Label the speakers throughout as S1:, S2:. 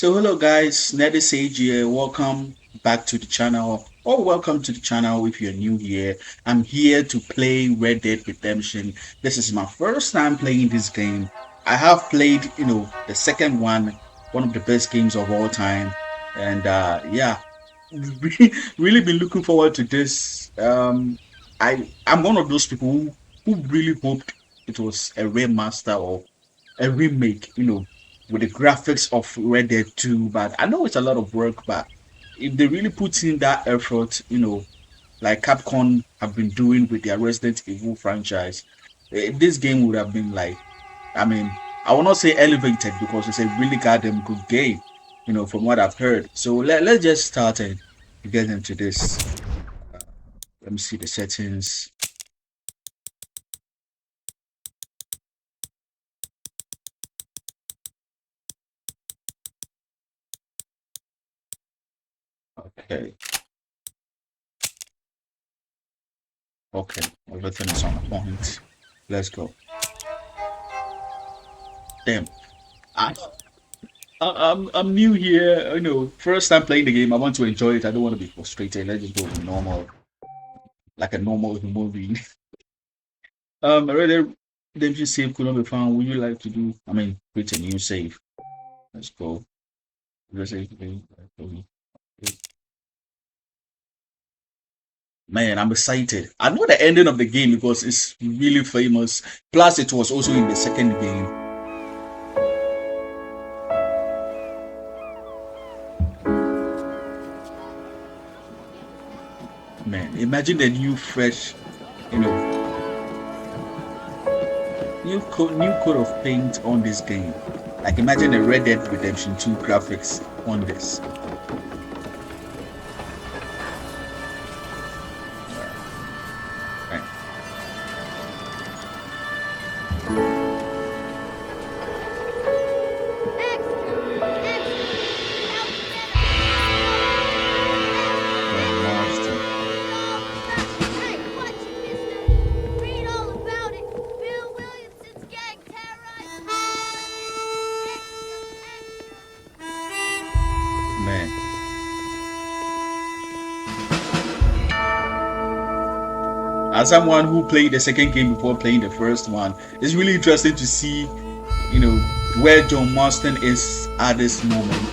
S1: So hello guys, Ned Sage here. Welcome back to the channel, or welcome to the channel if you're new here. I'm here to play Red Dead Redemption. This is my first time playing this game. I have played, the second one of the best games of all time, and yeah, really been looking forward to this. I'm one of those people who really hoped it was a remaster or a remake, with the graphics of Red Dead 2. But I know it's a lot of work, but if they really put in that effort, like Capcom have been doing with their Resident Evil franchise, this game would have been like, I mean, I will not say elevated because it's a really goddamn good game, from what I've heard. So let's just start and get into this. Uh, Let me see the settings. Okay, okay, everything is on point. Let's go. Damn. I, I'm new here. First time playing the game. I want to enjoy it. I don't want to be frustrated. Let's just go with normal, like a normal human being. I read redemption save could not be found. Would you like to do? I mean, create a new save. Let's go. Let's say, man, I'm excited. I know the ending of the game because it's really famous. Plus, it was also in the second game. Man, imagine the new, fresh, you know, new coat of paint on this game. Like imagine a Red Dead Redemption 2 graphics on this. Right. Man, as someone who played the second game before playing the first one, it's really interesting to see, where John Marston is at this moment.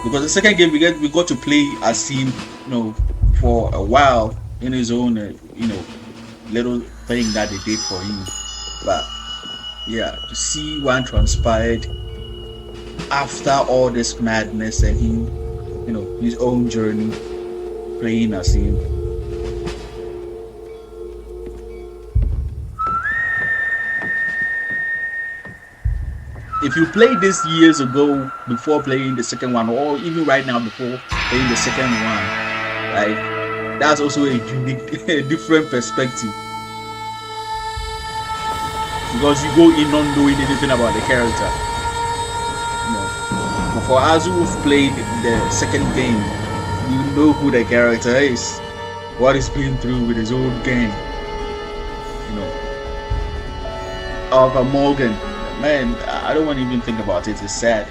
S1: Because the second game we got to play as him, for a while in his own, little thing that they did for him. But yeah, to see what transpired after all this madness and him, his own journey playing as him. If you played this years ago before playing the second one, or even right now before playing the second one, like that's also a unique, a different perspective because you go in not knowing anything about the character. But for us who've played the second game, you know who the character is, what he's been through with his own gang. Oliver Morgan, man, I don't want to even think about it. It's sad.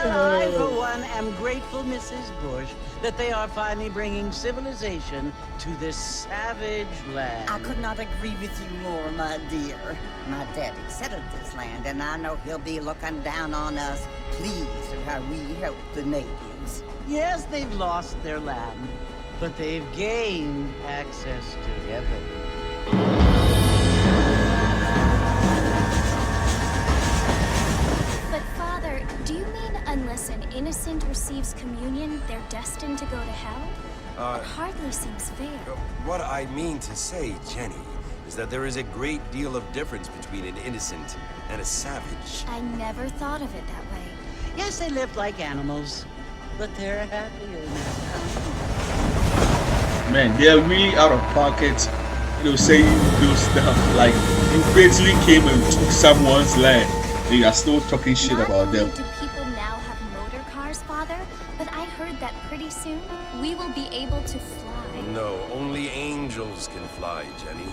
S2: Well, I, for one, am grateful, Mrs. Bush, that they are finally bringing civilization to this savage land.
S3: I could not agree with you more, my dear. My daddy settled this land, and I know he'll be looking down on us, pleased at how we help the natives.
S2: Yes, they've lost their land, but they've gained access to heaven.
S4: But Father, do you mean unless an innocent receives communion, they're destined to go to hell? It hardly seems fair.
S5: What I mean to say, Jenny, is that there is a great deal of difference between an innocent and a savage.
S4: I never thought of it that way.
S2: Yes, they live like animals, but they're happier now.
S1: Man, they're really out of pocket, saying those stuff like you basically came and took someone's land. They are still talking shit
S4: Not
S1: about
S4: only
S1: them.
S4: do people now have motor cars, Father, but I heard that pretty soon we will be able to fly.
S5: No, only angels can fly, Jenny.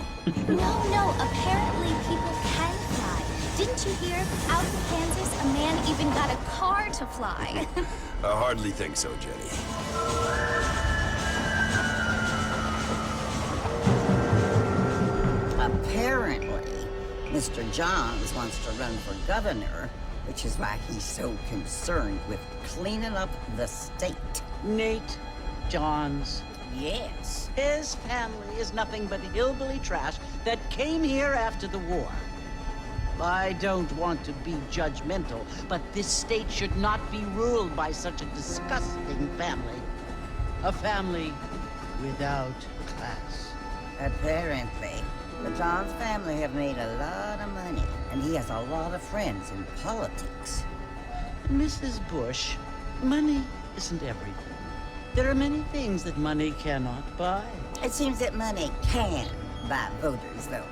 S4: No, apparently people can fly. Didn't you hear? Out in Kansas, a man even got a car to fly.
S5: I hardly think so, Jenny.
S3: Apparently, Mr. Johns wants to run for governor, which is why he's so concerned with cleaning up the state.
S2: Nate Johns.
S3: Yes.
S2: His family is nothing but hillbilly trash that came here after the war. I don't want to be judgmental, but this state should not be ruled by such a disgusting family. A family without class.
S3: Apparently. The Johns family have made a lot of money, and he has a lot of friends in politics.
S2: Mrs. Bush, money isn't everything. There are many things that money cannot buy.
S3: It seems that money can buy voters, though.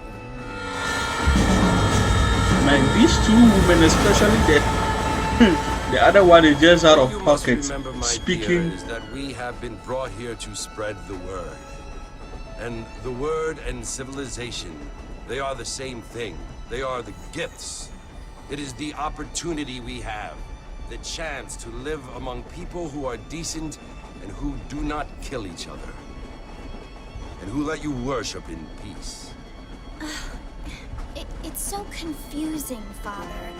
S1: Man, these two women, especially the other one is just out of
S5: You must
S1: pocket
S5: remember, my
S1: speaking.
S5: dear, is that we have been brought here to spread the word. And the word and civilization, they are the same thing. They are the gifts. It is the opportunity we have, the chance to live among people who are decent and who do not kill each other. And who let you worship in peace.
S4: It's so confusing, Father.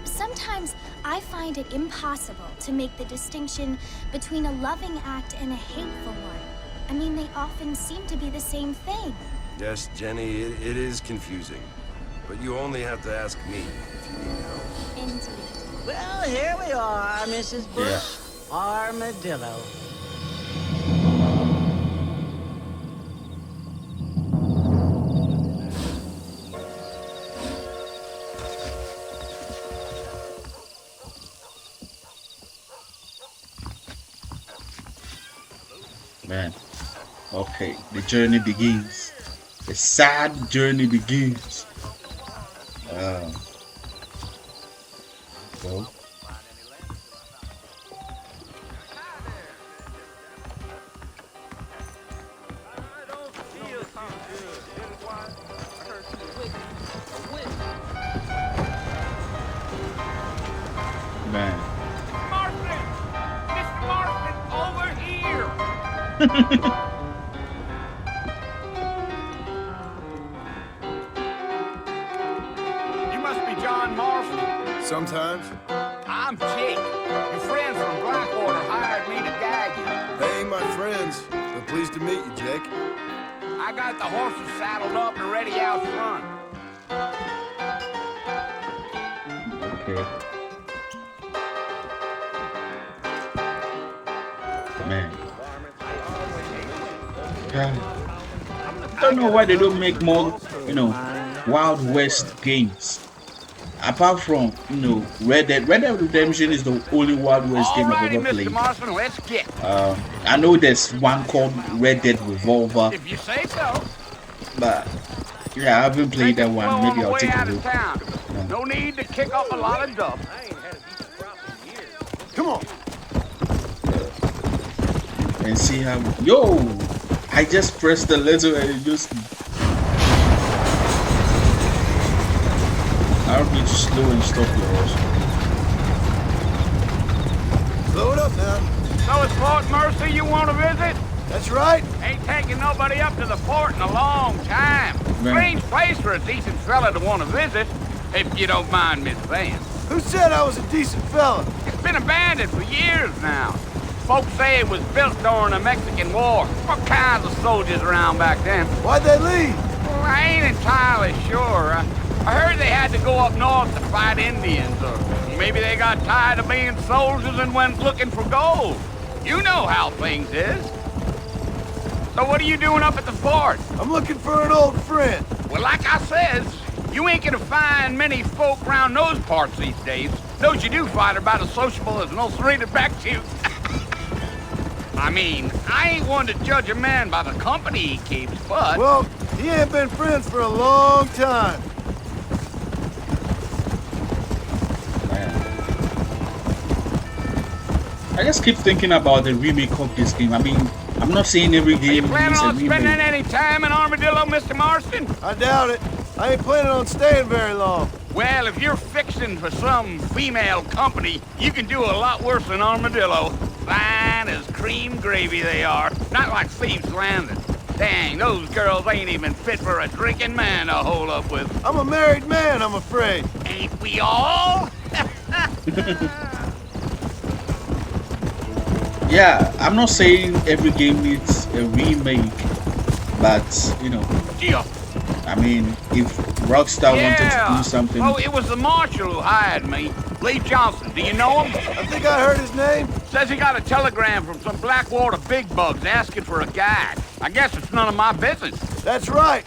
S4: Sometimes I find it impossible to make the distinction between a loving act and a hateful one. I mean, they often seem to be the same thing.
S5: Yes, Jenny, it is confusing. But you only have to ask me if you need help.
S4: Indeed.
S2: Well, here we are, Mrs. Bush. Armadillo.
S1: Man, okay, the journey begins. The sad journey begins. Well, man.
S6: Miss Marston, over here! You must be John Marston.
S5: Sometimes.
S6: I'm Jake. Your friends from Blackwater hired me to guide you.
S5: They ain't my friends, but pleased to meet you, Jake.
S6: I got the horses saddled up and ready out front.
S1: Okay. Man. I don't know why they don't make more, Wild West games. Apart from, Red Dead. Red Dead Redemption is the only Wild West game I've
S6: Alrighty,
S1: ever
S6: Mr.
S1: played.
S6: Marston, let's get.
S1: I know there's one called Red Dead Revolver,
S6: If you say so.
S1: but yeah, I haven't played that one.
S6: Well,
S1: Maybe
S6: on the
S1: I'll
S6: way
S1: take a
S6: out of
S1: look.
S6: town. No need to kick up a lot of dust. Come on.
S1: And see how. Yo! I just pressed the letter and it just. I'll be slow and stop yours.
S5: Slow it up now.
S6: So it's Fort Mercy you want to visit?
S5: That's right.
S6: Ain't taking nobody up to the fort in a long time.
S1: Man.
S6: Strange place for a decent fella to want to visit, if you don't mind Miss Van.
S5: Who said I was a decent fella?
S6: It's been abandoned for years now. Folks say it was built during the Mexican War. What kinds of soldiers around back then?
S5: Why'd they leave?
S6: Well, I ain't entirely sure. I heard they had to go up north to fight Indians, or maybe they got tired of being soldiers and went looking for gold. You know how things is. So what are you doing up at the fort?
S5: I'm looking for an old friend.
S6: Well, like I says, you ain't gonna find many folk around those parts these days. Those you do find are about as sociable as an ulcerated back tooth. I mean, I ain't one to judge a man by the company he keeps, but...
S5: Well, he ain't been friends for a long time.
S1: I just keep thinking about the remake of this game. I mean, I'm not saying every
S6: Are you
S1: game
S6: planning
S1: needs a
S6: on spending
S1: remake.
S6: any time in Armadillo, Mr. Marston?
S5: I doubt it. I ain't planning on staying very long.
S6: Well, if you're fixing for some female company, you can do a lot worse than Armadillo. Fine as cream gravy they are. Not like Thieves Landing. Dang, those girls ain't even fit for a drinking man to hole up with.
S7: I'm a married man, I'm afraid.
S6: Ain't we all?
S1: Yeah, I'm not saying every game needs a remake, but you know,
S6: Yeah.
S1: I mean, if Rockstar wanted to do something,
S6: Oh, it was the marshal who hired me. Lee Johnson. Do you know him?
S7: I think I heard his name.
S6: Says he got a telegram from some Blackwater big bugs asking for a guide. I guess it's none of my business.
S7: That's right.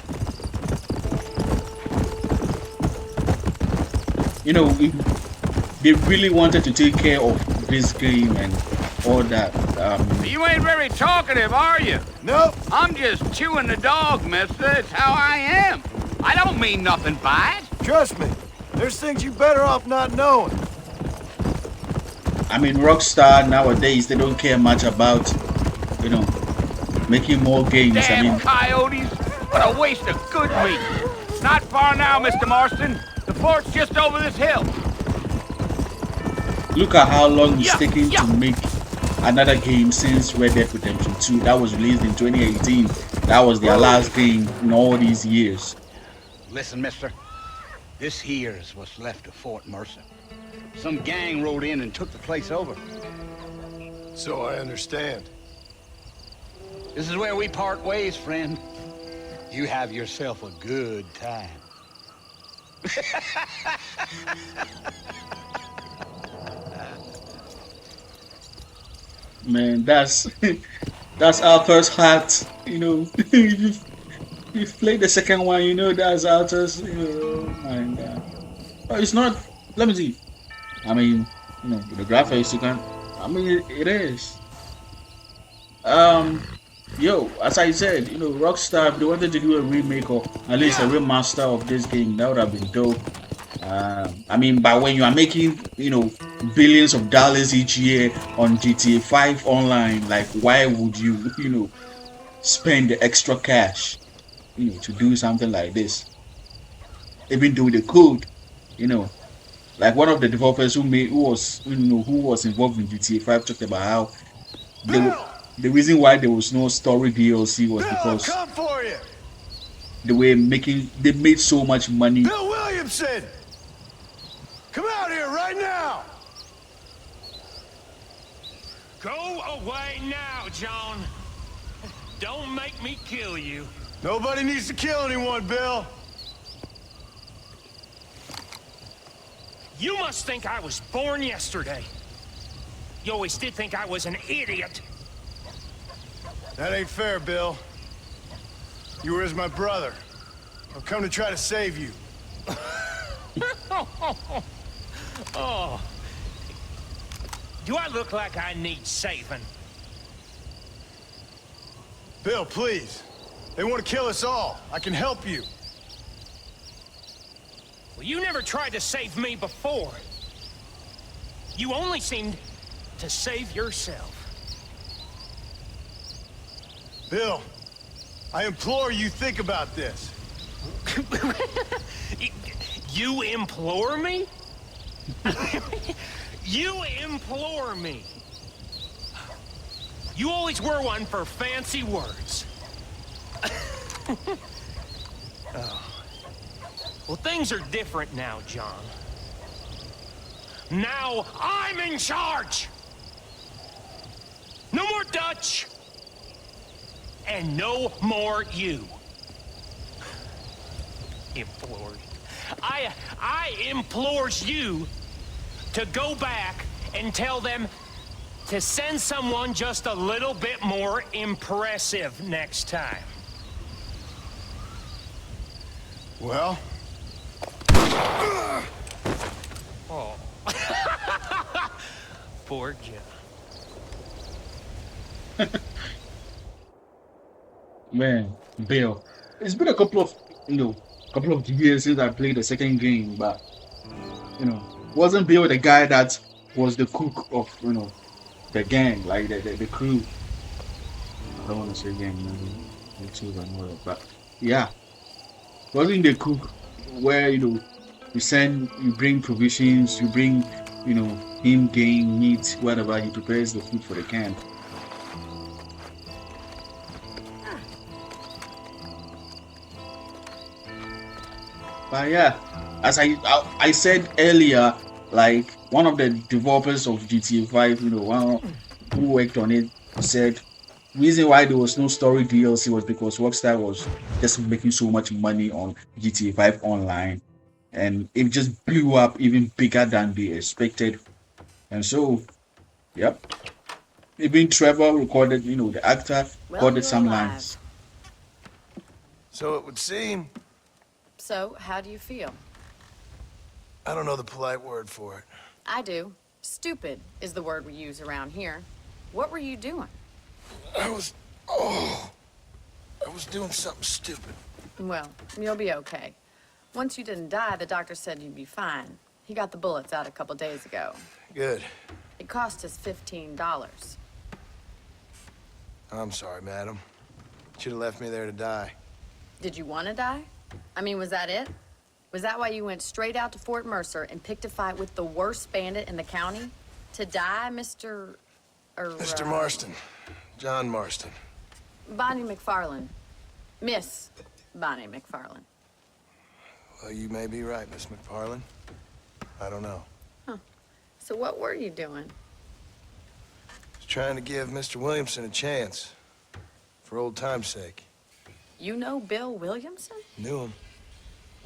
S1: you know, if they really wanted to take care of this game and all that.
S6: You ain't very talkative, are you?
S7: Nope.
S6: I'm just chewing the dog, mister. It's how I am. I don't mean nothing by it.
S7: Trust me. There's things you better off not knowing.
S1: I mean, Rockstar nowadays, they don't care much about, you know, making more games.
S6: Damn
S1: I mean,
S6: coyotes. What a waste of good meat. Not far now, Mr. Marston. The fort's just over this hill.
S1: look at how long it's taking
S6: yeah.
S1: to make another game since Red Dead Redemption 2. That was released in 2018. That was their last game in all these years.
S8: Listen, mister. This here is what's left of Fort Mercer. Some gang rode in and took the place over.
S7: So I understand.
S8: This is where we part ways, friend. You have yourself a good time.
S1: Man, that's Arthur's hat. You know, you've played the second one. You know that's Arthur's. Oh my God. But it's not. Let me see. I mean, you know, the graphics you can. I mean, it is. Yo, as I said, you know, Rockstar, if they wanted to do a remake or at least a remaster of this game, that would have been dope. I mean, but when you are making, you know, billions of dollars each year on GTA 5 online, like, why would you, you know, spend the extra cash, you know, to do something like this? Even though they could, you know, like one of the developers who was involved in GTA 5 talked about how the reason why there was no story DLC was because
S7: Come for you.
S1: they made so much money.
S7: Bill Williamson! Come out here right now!
S9: Go away now, John. Don't make me kill you.
S7: Nobody needs to kill anyone, Bill.
S9: You must think I was born yesterday. You always did think I was an idiot.
S7: That ain't fair, Bill. You were as my brother. I've come to try to save you.
S9: Oh. Do I look like I need saving?
S7: Bill, please. They want to kill us all. I can help you.
S9: Well, you never tried to save me before. You only seemed to save yourself.
S7: Bill, I implore you, think about this.
S9: You implore me? You implore me. You always were one for fancy words. Oh. Well, things are different now, John. Now I'm in charge. No more Dutch. And no more you. Implores. I implores you to go back and tell them to send someone just a little bit more impressive next time.
S7: Well?
S9: Oh. Poor John.
S1: Man, Bill, it's been a couple of years since I played the second game, but you know, wasn't Bill the guy that was the cook of, you know, the gang, like the crew? I don't want to say gang, YouTube and all that, but yeah, wasn't the cook where, you know, you bring provisions, you bring, him game, meat, whatever. He prepares the food for the camp. But yeah, as I said earlier, like one of the developers of GTA 5, one who worked on it said reason why there was no story DLC was because Rockstar was just making so much money on GTA 5 online, and it just blew up even bigger than they expected. And so, yep, even Trevor recorded, the actor recorded some lines.
S7: So it would seem.
S10: So, how do you feel?
S7: I don't know the polite word for it.
S10: I do. Stupid is the word we use around here. What were you doing?
S7: I was doing something stupid.
S10: Well, you'll be okay. Once you didn't die, the doctor said you'd be fine. He got the bullets out a couple days ago.
S7: Good.
S10: It cost us $15.
S7: I'm sorry, madam. Should have left me there to die.
S10: Did you want to die? I mean, was that it? Was that why you went straight out to Fort Mercer and picked a fight with the worst bandit in the county? To die, Mr.
S7: Mr. Marston. John Marston.
S10: Bonnie McFarlane. Miss Bonnie McFarlane.
S7: Well, you may be right, Miss McFarlane. I don't know.
S10: Huh. So what were you doing?
S7: Was trying to give Mr. Williamson a chance. For old time's sake.
S10: You know Bill Williamson?
S7: Knew him.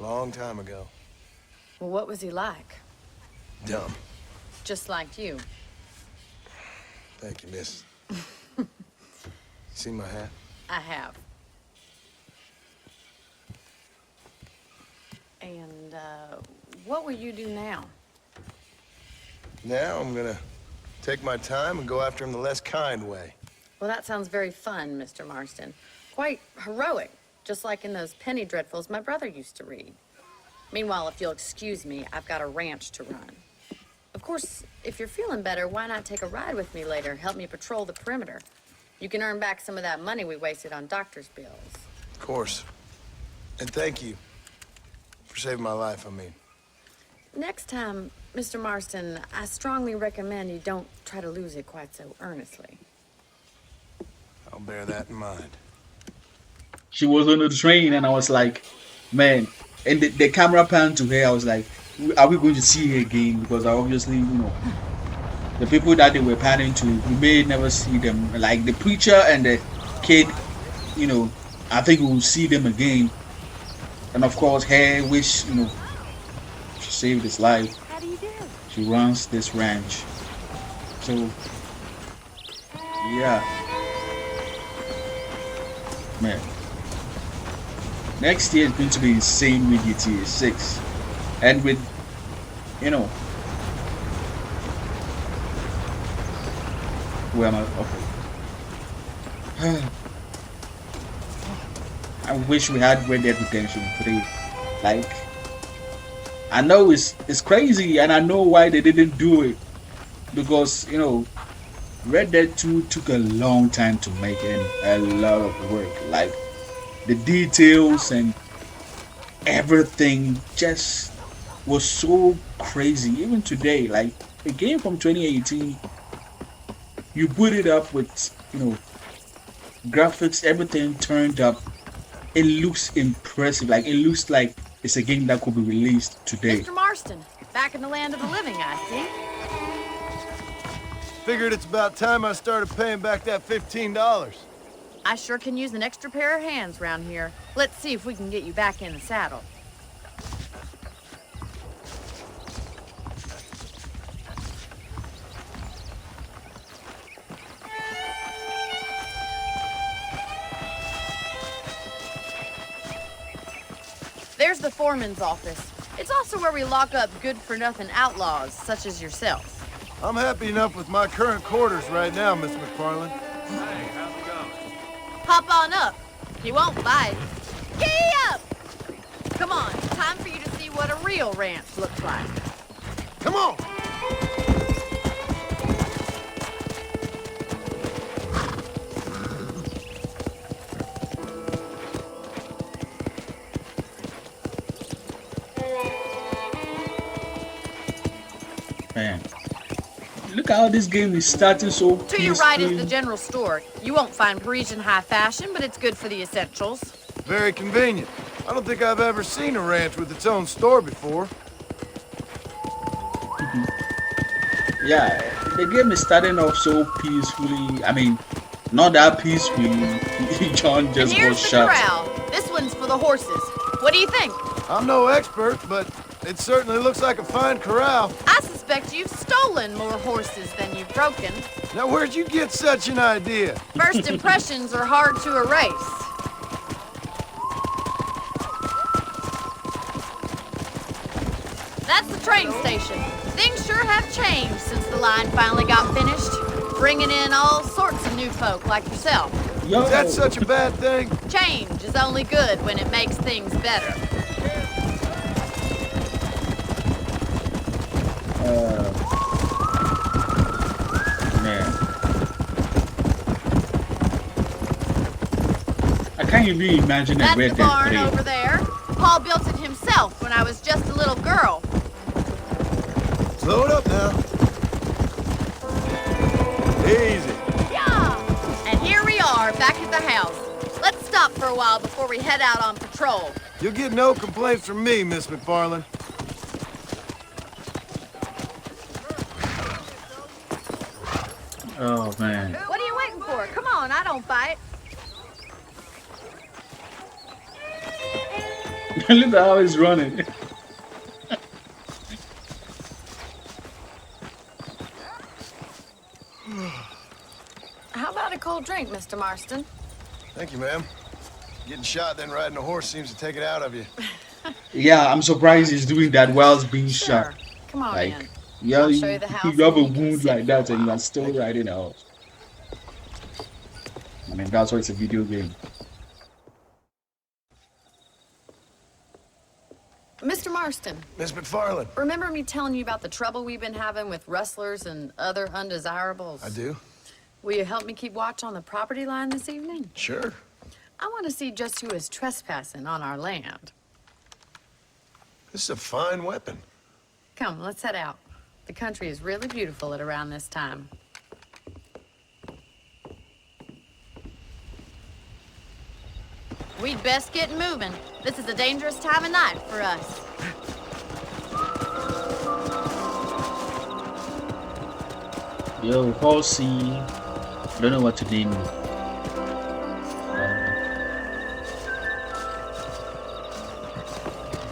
S7: Long time ago.
S10: Well, what was he like?
S7: Dumb.
S10: Just like you.
S7: Thank you, miss. See my hat?
S10: I have. And, what will you do now?
S7: Now I'm gonna take my time and go after him the less kind way.
S10: Well, that sounds very fun, Mr. Marston. Quite heroic, just like in those penny dreadfuls my brother used to read. Meanwhile, if you'll excuse me, I've got a ranch to run. Of course, if you're feeling better, why not take a ride with me later? Help me patrol the perimeter. You can earn back some of that money we wasted on doctor's bills.
S7: Of course. And thank you for saving my life, I mean.
S10: Next time, Mr. Marston, I strongly recommend you don't try to lose it quite so earnestly.
S7: I'll bear that in mind.
S1: She was on the train, and I was like, man. And the camera panned to her. I was like, are we going to see her again? Because obviously, the people that they were panning to, we may never see them. Like the preacher and the kid, I think we will see them again. And of course, her wish, she saved his life.
S10: How do you do?
S1: She runs this ranch. So, yeah. Man. Next year is going to be insane with GTA 6. And with, where am I? Okay. I wish we had Red Dead Redemption 3. Like, I know it's crazy, and I know why they didn't do it. Because, Red Dead 2 took a long time to make and a lot of work. Like, the details and everything just was so crazy. Even today, like a game from 2018, you put it up with graphics, everything turned up. It looks impressive. Like it looks like it's a game that could be released today.
S10: Mr. Marston, back in the land of the living, I see.
S7: Figured it's about time I started paying back that $15.
S10: I sure can use an extra pair of hands around here. Let's see if we can get you back in the saddle. There's the foreman's office. It's also where we lock up good-for-nothing outlaws, such as yourself.
S7: I'm happy enough with my current quarters right now, Miss McFarlane.
S5: Hey, how's it going?
S10: Hop on up. He won't bite. Giddy up! Come on, time for you to see what a real ranch looks like.
S7: Come on!
S1: Look how this game is starting so
S10: To your right is the
S1: peacefully.
S10: general store. You won't find Parisian high fashion, but it's good for the essentials.
S7: Very convenient. I don't think I've ever seen a ranch with its own store before.
S1: Yeah, the game is starting off so peacefully. I mean, not that peacefully. John
S10: And
S1: just got
S10: here's the
S1: shot.
S10: corral. This one's for the horses. What do you think?
S7: I'm no expert, but it certainly looks like a fine corral.
S10: I suspect you've stolen more horses than you've broken.
S7: Now, where'd you get such an idea?
S10: First impressions are hard to erase. That's the train station. Things sure have changed since the line finally got finished, bringing in all sorts of new folk like yourself.
S1: Yo,
S7: Is that such a bad thing?
S10: Change is only good when it makes things better.
S1: man. I can't even imagine a
S10: That's
S1: Red
S10: the
S1: Dead
S10: barn
S1: 3.
S10: over there. Paul built it himself when I was just a little girl.
S7: Slow it up now. Easy.
S10: Yeah! And here we are, back at the house. Let's stop for a while before we head out on patrol.
S7: You'll get no complaints from me, Miss McFarland.
S1: Oh man.
S10: What are you waiting for? Come on, I don't bite.
S1: Look at how he's running.
S10: How about a cold drink, Mr. Marston?
S7: Thank you, ma'am. Getting shot, then riding a horse seems to take it out of you.
S1: Yeah, I'm surprised he's doing that while he's being
S10: Sure.
S1: shot.
S10: Come on
S1: Like,
S10: in.
S1: yeah,
S10: I'll
S1: you,
S10: show you the house
S1: you have a
S10: and you can
S1: wound
S10: sit
S1: like
S10: for
S1: that
S10: a
S1: and you're
S10: while.
S1: still riding out. I mean, that's why it's a video game.
S10: Mr. Marston,
S7: Miss McFarland.
S10: remember me telling you about the trouble we've been having with rustlers and other undesirables?
S7: I do?
S10: Will you help me keep watch on the property line this evening?
S7: Sure.
S10: I want to see just who is trespassing on our land.
S7: This is a fine weapon.
S10: Come, let's head out. The country is really beautiful at around this time. We'd best get moving. This is a dangerous time of night for us.
S1: Yo, horsey. I don't know what to name it.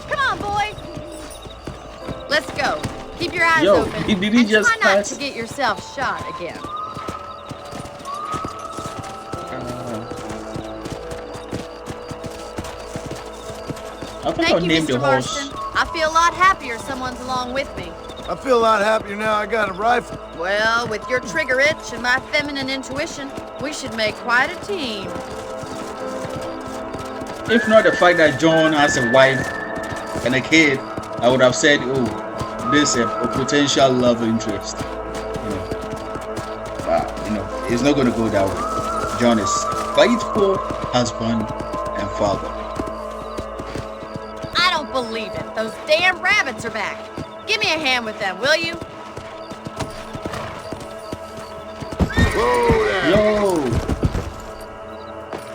S10: Come on, boy. Let's go. Keep your eyes
S1: Yo,
S10: open.
S1: did he
S10: and
S1: just
S10: try not
S1: pass?
S10: to get yourself shot again.
S1: I think
S10: Thank
S1: I'll
S10: you,
S1: name
S10: Mr.
S1: the horse.
S10: Marston. I feel a lot happier someone's along with me.
S7: I feel a lot happier now I got a rifle.
S10: Well, with your trigger itch and my feminine intuition, we should make quite a team.
S1: If not the fact that John has a wife and a kid, I would have said, oh, this is a potential love interest. But, it's not going to go that way. John is faithful husband and father.
S10: I don't believe it. Those damn rabbits are back. Give me a hand with them, will you?
S7: Whoa there.
S1: Yo,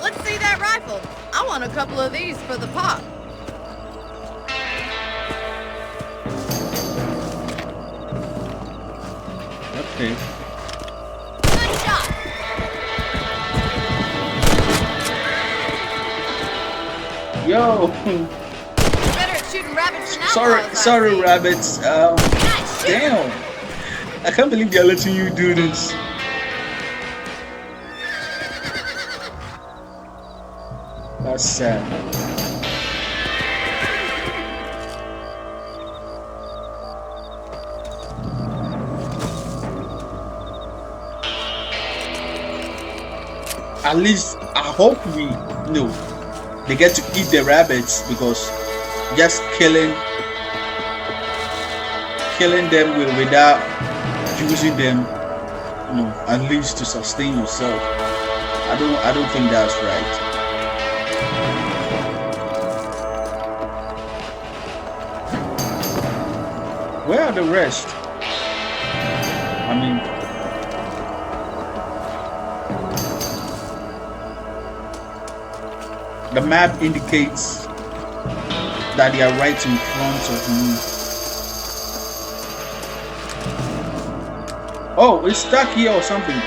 S10: Let's see that rifle. I want a couple of these for the pop.
S1: okay.
S10: Good shot.
S1: Yo,
S10: Better at shooting rabbits than outlaws, I
S1: sorry,
S10: see.
S1: rabbits.
S10: Nice shooting.
S1: Damn, I can't believe they're letting you do this. That's sad. At least I hope they get to eat the rabbits, because just killing them without using them, at least to sustain yourself. I don't think that's right. Where are the rest? I mean, the map indicates that they are right in front of me. Oh, it's stuck here or something.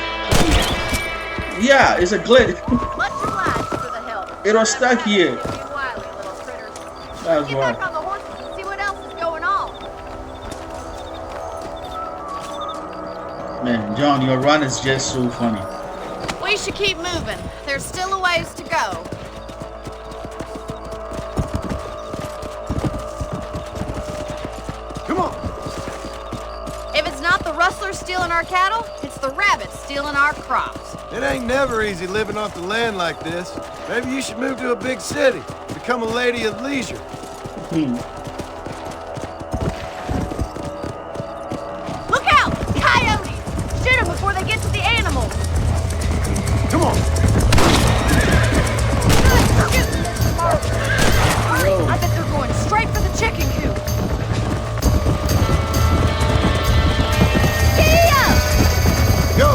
S1: Yeah, it's a glitch.
S10: Much obliged for the help.
S1: It was stuck here.
S10: Be wily, little critters.
S1: That's
S10: Get
S1: why.
S10: back on the horses and see what else is going on.
S1: Man, John, your run is just so funny.
S10: We should keep moving. There's still a ways to go.
S7: Come on.
S10: If it's not the rustlers stealing our cattle, it's the rabbits stealing our crops.
S7: It ain't never easy living off the land like this. Maybe you should move to a big city. Become a lady of leisure.
S10: Look out! Coyotes! Shoot them before they get to the animals.
S7: Come on.
S10: I bet they're going straight for the chicken coop. Giddy up!
S7: Go.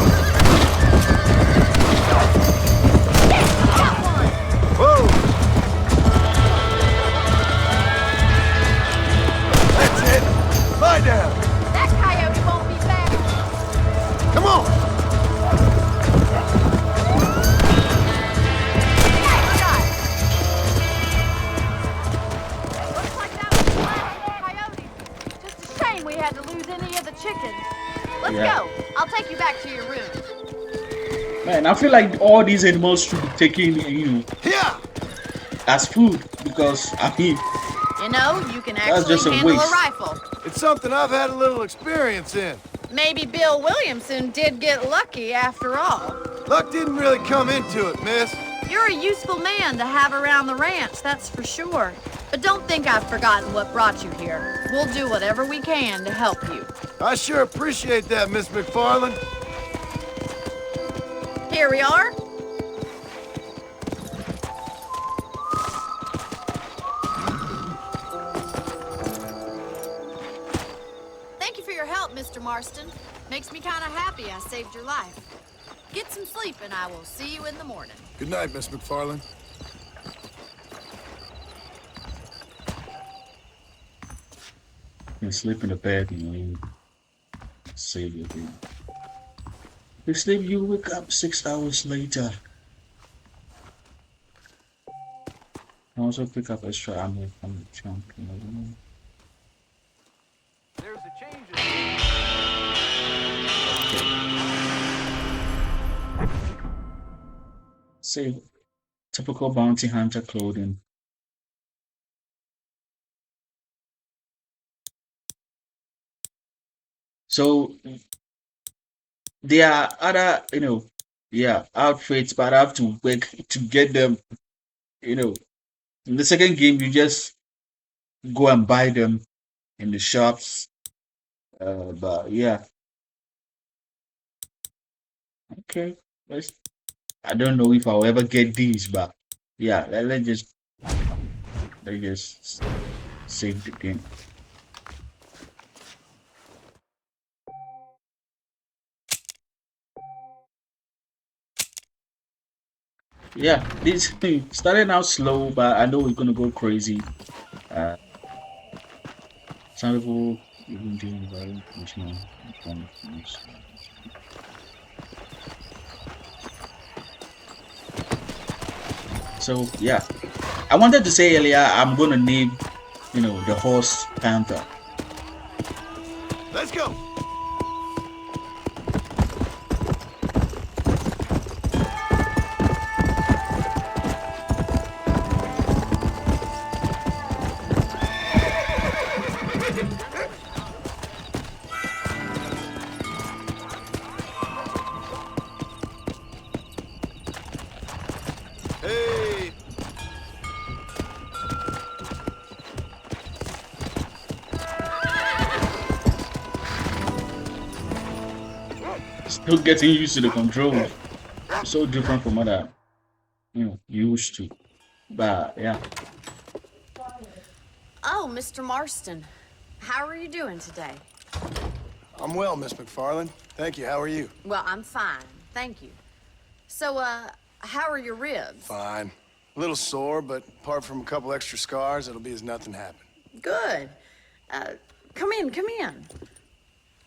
S10: Got one!
S7: Whoa. That's it. Lie down.
S10: That coyote won't be back.
S7: Come on.
S10: Nice shot. Looks like that was the last of the coyotes. Just a shame we had to lose any of the chickens. Let's
S1: Yeah.
S10: go. I'll take you back to your room.
S1: Man, I feel like all these animals should be taken,
S7: Yeah.
S1: as food because I mean,
S10: You know, you can
S1: That's
S10: actually
S1: just a
S10: handle a
S1: waste.
S10: rifle.
S7: It's something I've had a little experience in.
S10: Maybe Bill Williamson did get lucky after all.
S7: Luck didn't really come into it, miss.
S10: You're a useful man to have around the ranch, that's for sure. But don't think I've forgotten what brought you here. We'll do whatever we can to help you.
S7: I sure appreciate that, Miss McFarland.
S10: Here we are. Thank you for your help, Mr. Marston. Makes me kind of happy I saved your life. Get some sleep and I will see you in the morning.
S7: Good night, Miss McFarland.
S1: you sleep in the bed, you save your day. You sleep, you wake up 6 hours later. Also pick up extra ammo from the trunk.
S6: There's a change.
S1: Say, typical bounty hunter clothing. So there are other, outfits, but I have to work to get them. In the second game, you just go and buy them in the shops. But yeah, okay. I don't know if I'll ever get these, but yeah, let's just save the game. Yeah, this thing started out slow, but I know we're gonna go crazy. Some people even doing very emotional. So yeah, I wanted to say earlier I'm gonna name, the horse Panther.
S7: Let's go. Hey.
S1: Still getting used to the controls. So different from other, used to. But yeah.
S10: Oh, Mr. Marston. How are you doing today?
S7: I'm well, Miss McFarland. Thank you. How are you?
S10: Well, I'm fine. Thank you. So, how are your ribs?
S7: Fine. A little sore, but apart from a couple extra scars, it'll be as nothing happened.
S10: Good. Come in, come in.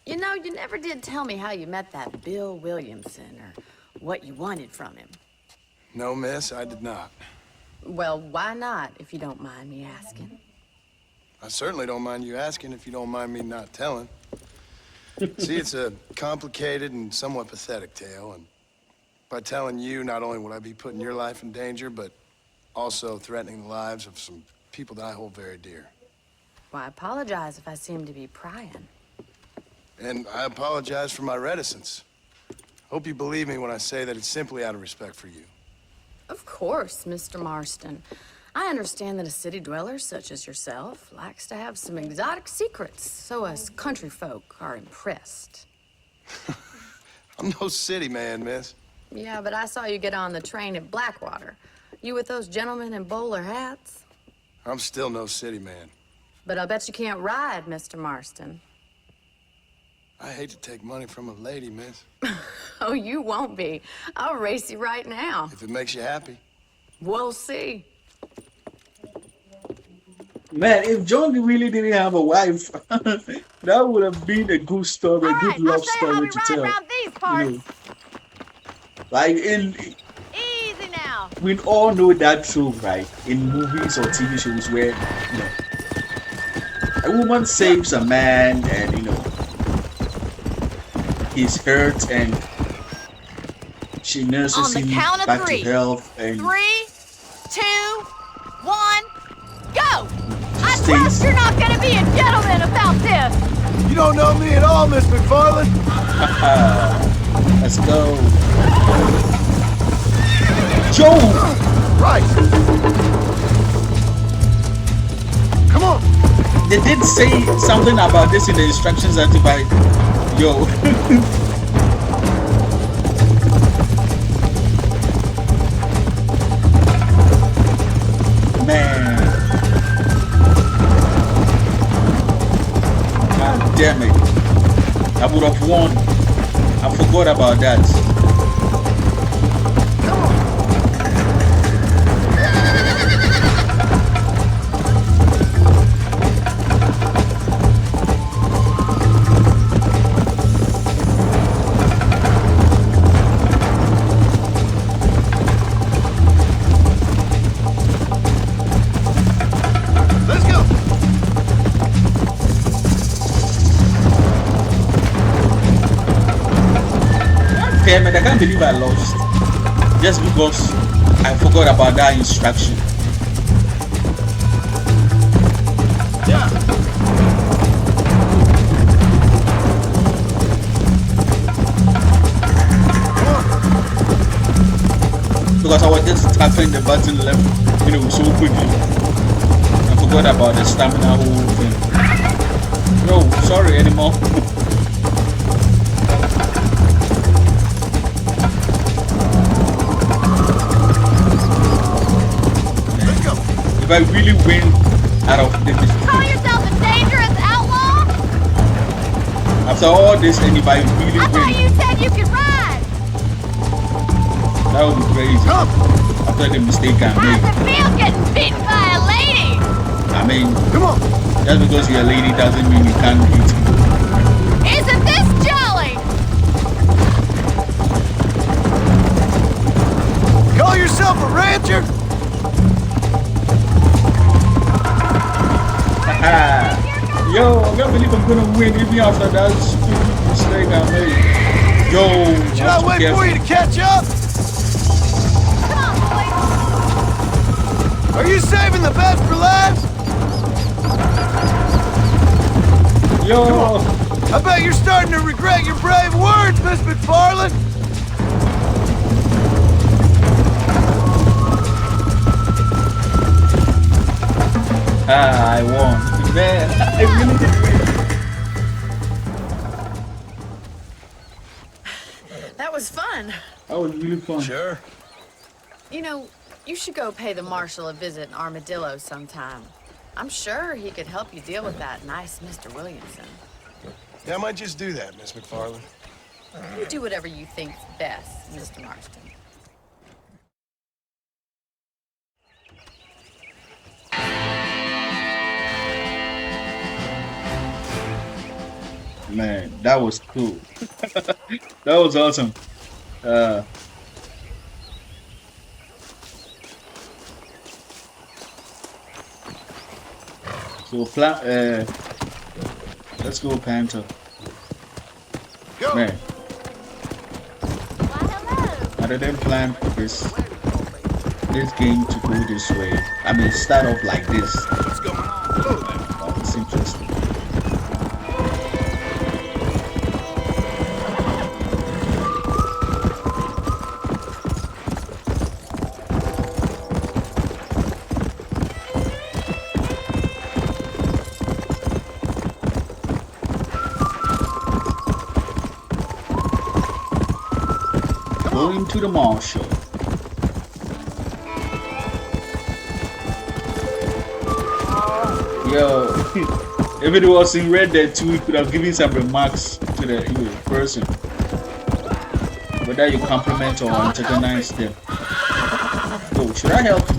S10: You know, you never did tell me how you met that Bill Williamson or what you wanted from him.
S7: No, miss, I did not.
S10: Well, why not, if you don't mind me asking?
S7: I certainly don't mind you asking if you don't mind me not telling. See, it's a complicated and somewhat pathetic tale, and by telling you, not only would I be putting your life in danger, but also threatening the lives of some people that I hold very dear.
S10: Well, I apologize if I seem to be prying.
S7: And I apologize for my reticence. Hope you believe me when I say that it's simply out of respect for you.
S10: Of course, Mr. Marston. I understand that a city dweller such as yourself likes to have some exotic secrets, so us country folk are impressed.
S7: I'm no city man, miss.
S10: Yeah, but I saw you get on the train at Blackwater. You with those gentlemen in bowler hats?
S7: I'm still no city man.
S10: But I bet you can't ride, Mr. Marston.
S7: I hate to take money from a lady, miss.
S10: Oh, you won't be. I'll race you right now.
S7: If it makes you happy.
S10: We'll see.
S1: Man, if John really didn't have a wife, that would have been a good story, a good love story to tell. You know, like
S10: Easy now.
S1: we all know that trope, right? In movies or TV shows where, you know, a woman saves a man and, you know, he's hurt and she nurses him back to health and
S10: 3, 2, 1, go! I
S1: stays.
S10: trust you're not gonna be a gentleman about this!
S7: You don't know me at all, Miss McFarland.
S1: Let's go. Joe!
S7: Right. Come on.
S1: They did say something about this in the instructions that if I... Yo. Man. God damn it. I would have won. I forgot about that. Damn it, I can't believe I lost just because I forgot about that instruction.
S7: Yeah.
S1: Because I was just tapping the button left, you know, so quickly. I forgot about the stamina whole thing. No, sorry anymore. If I really win out of this,
S10: Call yourself a dangerous outlaw?
S1: after all this, and if I really
S10: I thought
S1: win,
S10: you said you could ride!
S1: that would be crazy. After the mistake I
S10: How's
S1: made.
S10: it feel getting beaten by a lady?
S1: I mean,
S7: Come on.
S1: just because you're a lady doesn't mean you can't beat me.
S10: Isn't this jolly?
S7: Call yourself a rancher?
S1: Yo, I can't believe I'm gonna win even after that stupid mistake I made. Yo,
S7: Should I wait for you to catch up?
S10: Come on, boys.
S7: Are you saving the best for last?
S1: Yo,
S7: I bet you're starting to regret your brave words, Miss McFarland.
S1: I won. Man, I really did win.
S10: That was fun.
S1: That was really fun.
S7: Sure.
S10: You know, you should go pay the marshal a visit in Armadillo sometime. I'm sure he could help you deal with that nice Mr. Williamson.
S7: Yeah, I might just do that, Miss McFarland.
S10: You do whatever you think's best, Mr. Marston.
S1: Man, that was cool. That was awesome. So let's go Panther.
S7: Go.
S1: Man, I didn't plan for this game to go this way. I mean, start off like this.
S7: What's going on? Hello there.
S1: Oh, it's interesting. Going to the mall show. Yo, if it was in Red Dead 2, we could have given some remarks to the person. Whether you compliment or antagonize them. Yo, should I help you?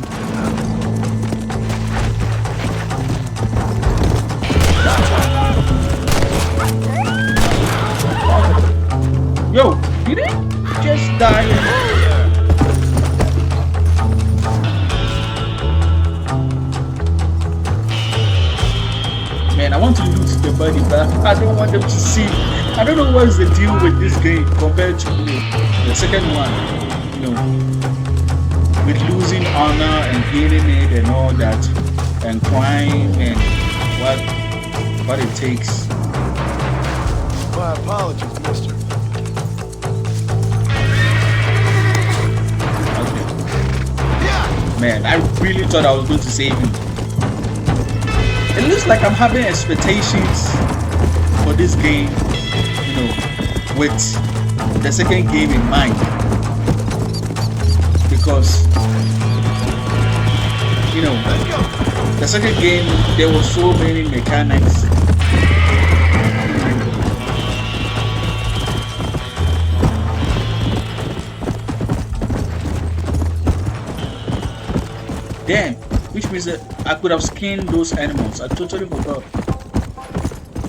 S1: Yo, did it just die? Man, I want to lose the body, but I don't want them to see. I don't know what's the deal with this game compared to the second one. You know, with losing honor and gaining it and all that, and crime and what it takes.
S7: My apologies, mister.
S1: Man, I really thought I was going to save him. It looks like I'm having expectations for this game, you know, with the second game in mind. Because, you know, the second game, there were so many mechanics. Damn, which means that I could have skinned those animals. I totally forgot.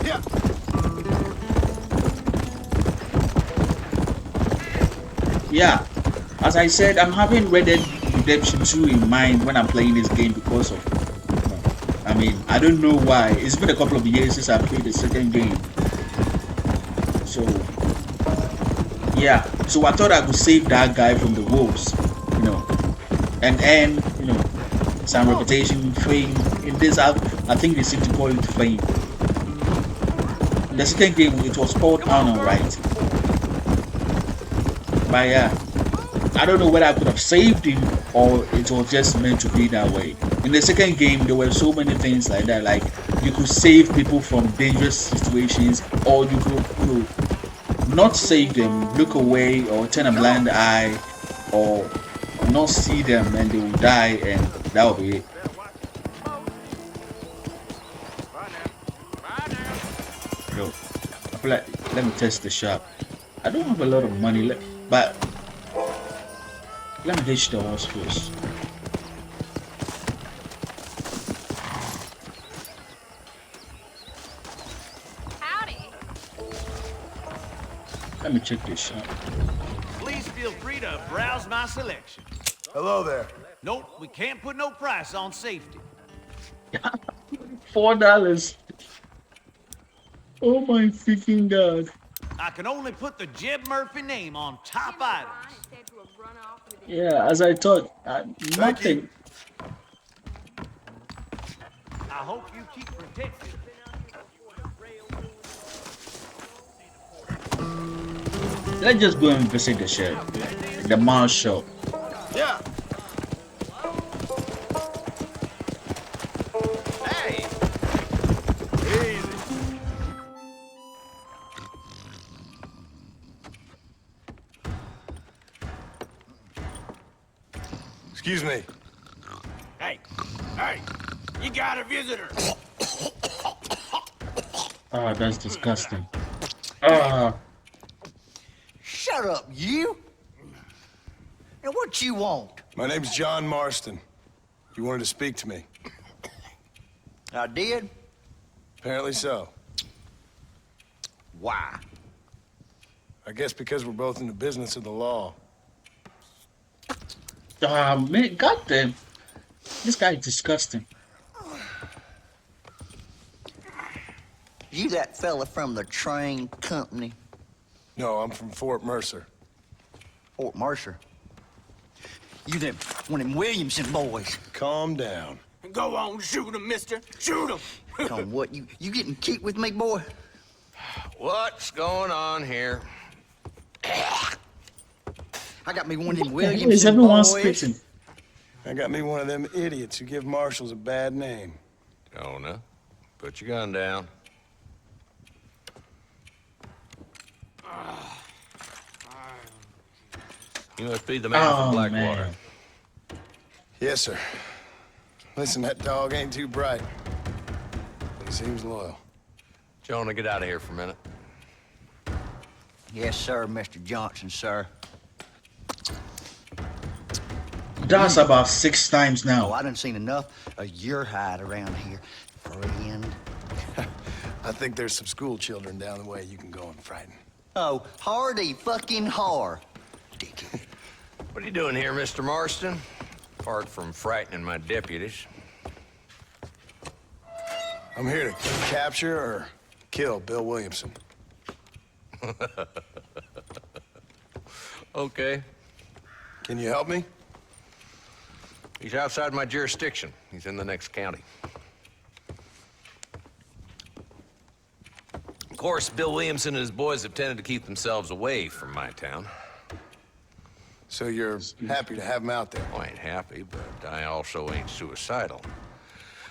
S7: Yeah.
S1: Yeah, as I said, I'm having Red Dead Redemption 2 in mind when I'm playing this game because of, I mean, I don't know why. It's been a couple of years since I played the second game. So, yeah. So I thought I could save that guy from the wolves, you know, and you know, some reputation, fame. In this, I think they seem to call it fame. The second game, it was called Honor, right? But yeah, I don't know whether I could have saved him or it was just meant to be that way. In the second game, there were so many things like that. Like you could save people from dangerous situations, or you could, you know, not save them, look away, or turn a blind eye, or not see them and they will die, and that will be it. Yo, I feel like, let me test the shop. I don't have a lot of money, but let me hitch the horse first.
S11: Howdy.
S1: Let me check this shop.
S12: Please feel free to browse my selection.
S7: Hello there.
S12: Nope, we can't put no price on safety.
S1: $4. Oh my freaking god.
S12: I can only put the Jeb Murphy name on top items.
S1: Yeah, as I thought, nothing.
S12: I hope you keep protected.
S1: Let's just go and visit the shop, the mall shop.
S7: Yeah.
S12: Hey!
S7: Easy. Excuse me.
S12: Hey! Hey! You got a visitor!
S1: Ah, that's disgusting. Ah,
S12: Shut up, you! And what you want?
S7: My name's John Marston. You wanted to speak to me.
S12: I did?
S7: Apparently so.
S12: Why?
S7: I guess because we're both in the business of the law.
S1: man, goddamn, this guy is disgusting.
S12: You that fella from the train company?
S7: No, I'm from Fort Mercer.
S12: Fort Mercer? You them one of them Williamson boys?
S7: Calm down.
S12: Go on, shoot him, mister. Shoot him. Come what, you getting cute with me, boy?
S5: What's going on here?
S12: I got me one of them
S1: What the hell is
S12: Williamson
S1: everyone
S12: boys.
S1: spitting?
S7: I got me one of them idiots who give marshals a bad name.
S5: Jonah, put your gun down. You must be the man
S1: Oh,
S5: from Blackwater.
S1: man.
S7: Yes, sir. Listen, that dog ain't too bright, but he seems loyal.
S5: Jonah, get out of here for a minute.
S12: Yes, sir, Mr. Johnson, sir.
S1: That's about 6 times
S12: Oh,
S1: now.
S12: I done seen enough of your hide around here, friend.
S7: I think there's some school children down the way you can go and frighten.
S12: Oh, hardy fucking har. Dickhead.
S5: What are you doing here, Mr. Marston? Apart from frightening my deputies.
S7: I'm here to capture or kill Bill Williamson.
S5: Okay.
S7: Can you help me?
S5: He's outside my jurisdiction. He's in the next county. Of course, Bill Williamson and his boys have tended to keep themselves away from my town.
S7: So you're happy to have him out there?
S5: I ain't happy, but I also ain't suicidal.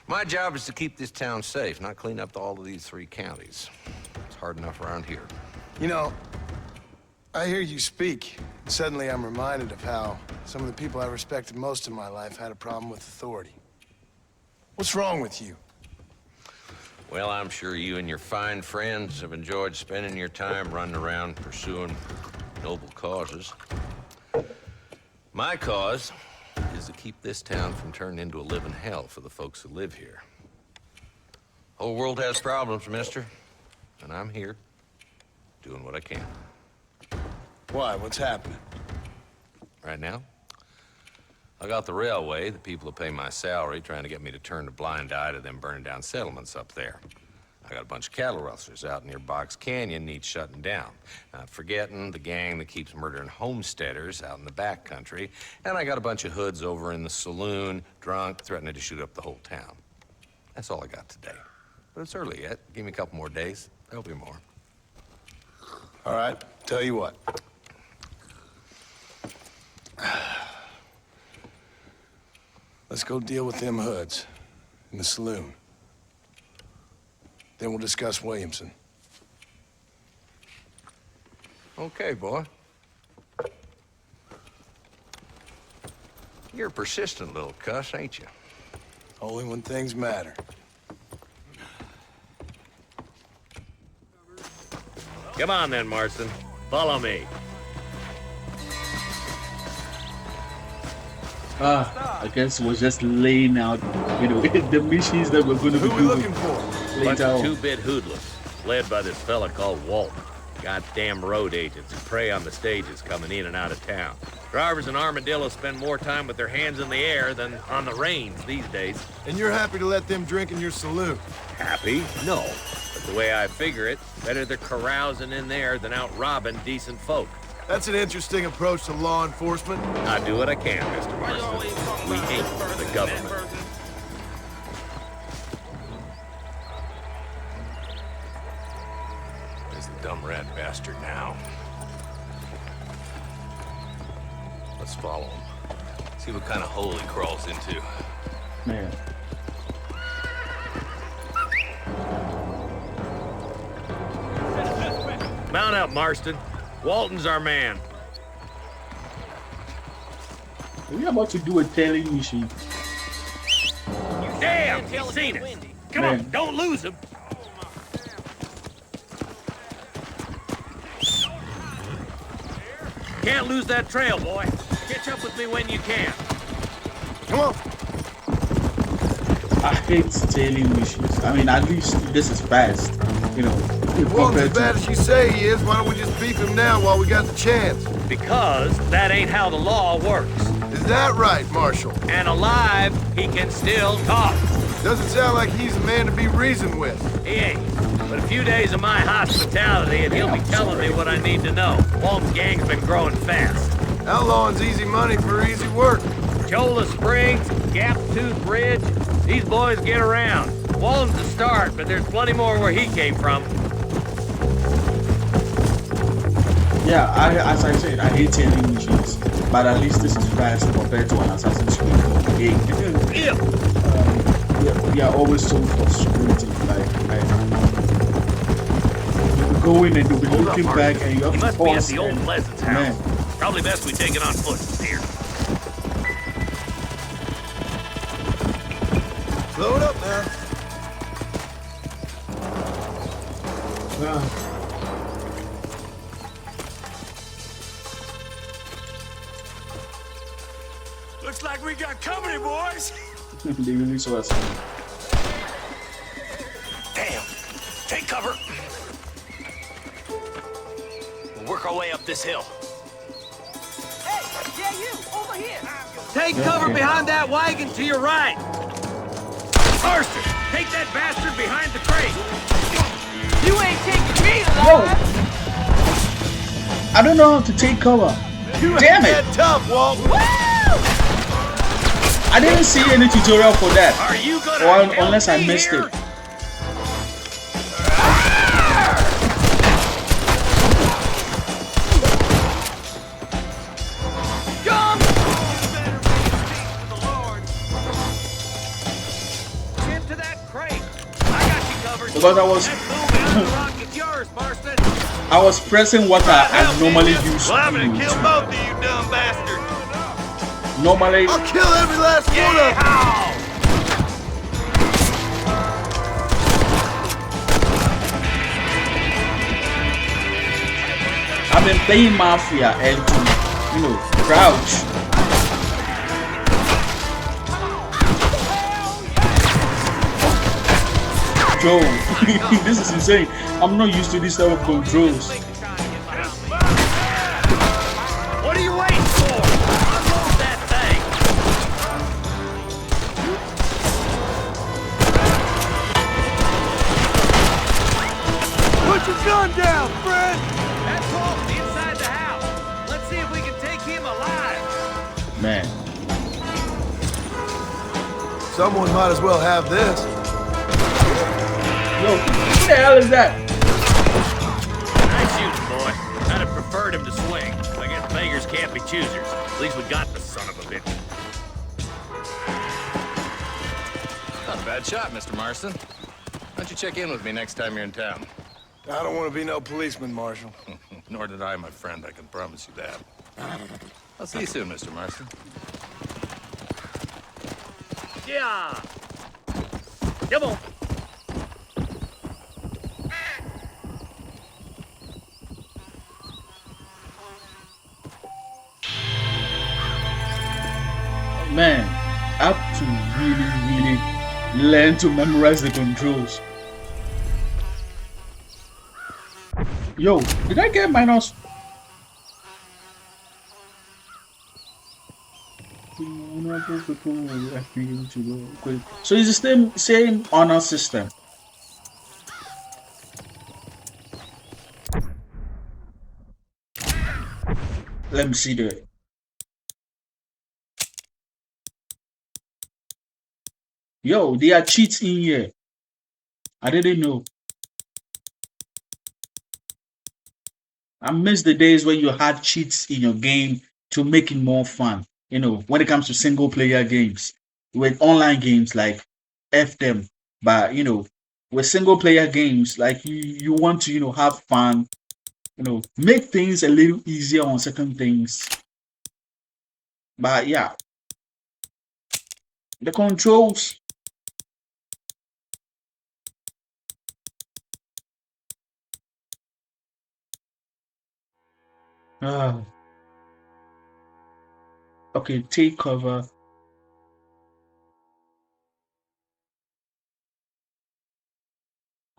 S5: My job is to keep this town safe, not clean up all of these 3 counties. It's hard enough around here.
S7: You know, I hear you speak. And suddenly I'm reminded of how some of the people I respected most in my life had a problem with authority. What's wrong with you?
S5: Well, I'm sure you and your fine friends have enjoyed spending your time running around pursuing noble causes. My cause is to keep this town from turning into a living hell for the folks who live here. Whole world has problems, mister, and I'm here doing what I can.
S7: Why? What's happening?
S5: Right now, I got the railway, the people who pay my salary, trying to get me to turn a blind eye to them burning down settlements up there. I got a bunch of cattle rustlers out near Box Canyon needs shutting down. Not forgetting the gang that keeps murdering homesteaders out in the back country. And I got a bunch of hoods over in the saloon, drunk, threatening to shoot up the whole town. That's all I got today. But it's early yet. Give me a couple more days. There'll be more.
S7: All right, tell you what. Let's go deal with them hoods in the saloon. Then we'll discuss Williamson.
S5: Okay, boy. You're a persistent little cuss, ain't you?
S7: Only when things matter.
S11: Come on then, Marston. Follow me.
S1: I guess we're just laying out, the missions that we're going to be
S7: Who are we
S1: doing
S7: looking for?
S11: Bunch
S1: later
S11: of
S1: on.
S11: two-bit hoodlums, led by this fella called Walt. Goddamn road agents who prey on the stages coming in and out of town. Drivers in Armadillo spend more time with their hands in the air than on the reins these days.
S7: And you're happy to let them drink in your saloon?
S11: Happy? No. But the way I figure it, better they're carousing in there than out robbing decent folk.
S7: That's an interesting approach to law enforcement.
S11: I do what I can, Mr. Marston. We ain't the government.
S5: There's the dumb rat bastard now. Let's follow him. See what kind of hole he crawls into.
S1: Man.
S11: Mount up, Marston. Walton's our man.
S1: We're about to do a tailing mission.
S11: Damn, he's seen us. Come on, don't lose him. Can't lose that trail, boy. Catch up with me when you can.
S7: Come on.
S1: I hate tailing missions. I mean, at least this is fast, you know.
S7: If Walton's as bad as you say he is, why don't we just beef him now while we got the chance?
S11: Because that ain't how the law works.
S7: Is that right, Marshal?
S11: And alive, he can still talk.
S7: Doesn't sound like he's a man to be reasoned with.
S11: He ain't. But a few days of my hospitality and he'll be telling me what I need to know. Walton's gang's been growing fast.
S7: Outlawing's easy money for easy work.
S11: Cholla Springs, Gap Tooth Ridge, these boys get around. Walton's the start, but there's plenty more where he came from.
S1: Yeah, as I said, I hate tailing missions, but at least this is fast compared to an Assassin's Creed game. We are always so frustrated. Like you go in and you'll be looking back and you have to
S11: must be at the old
S1: and,
S11: Pleasance house.
S1: man.
S11: Probably best we take it on foot from here.
S7: Slow it up now.
S9: Looks like we got company, boys.
S1: They really saw us.
S13: Damn. Take cover. We'll work our way up this hill.
S2: Hey, yeah, you, over here.
S11: Take cover behind that wagon to your right. Marston, take that bastard behind the crate.
S2: You ain't taking me
S1: Whoa!
S2: alive.
S1: I don't know how to take cover. Damn it!
S7: That tough, Walt.
S1: I didn't see any tutorial for that.
S11: Are you gonna
S1: Or
S11: help
S1: unless I
S11: me
S1: missed
S11: here?
S1: it.
S11: Jump! Get to that crate. I got you covered.
S1: Because I was pressing what I normally use to
S11: Well, I'm gonna
S1: use.
S11: kill both of you, dumb bastard.
S1: Normally,
S7: I'll kill every last one of them.
S1: I've been playing Mafia and crouch. Joe, this is insane. I'm not used to this type of controls.
S11: What are you waiting for? Unload that thing.
S7: Put your gun down, Fred.
S11: That's Walt inside the house. Let's see if we can take him alive.
S1: Man,
S7: Someone might as well have this.
S1: yo, what the hell is that?
S11: Nice shooting, boy. I'd have preferred him to swing. I guess beggars can't be choosers. At least we got the son of a bitch.
S14: Not a bad shot, Mr. Marston. Why don't you check in with me next time you're in town?
S7: I don't want to be no policeman, Marshal.
S14: Nor did I, my friend. I can promise you that. I'll see you soon, Mr. Marston.
S11: Yeah. Come on.
S1: Man, I have to really learn to memorize the controls. Yo, did I get minus? So it's the same honor system. Let me see the. Yo, there are cheats in here. I didn't know. I miss the days when you had cheats in your game to make it more fun. When it comes to single player games. With online games, like F them. But with single player games, like you want to, have fun, make things a little easier on certain things. But yeah. The controls. Okay, take cover.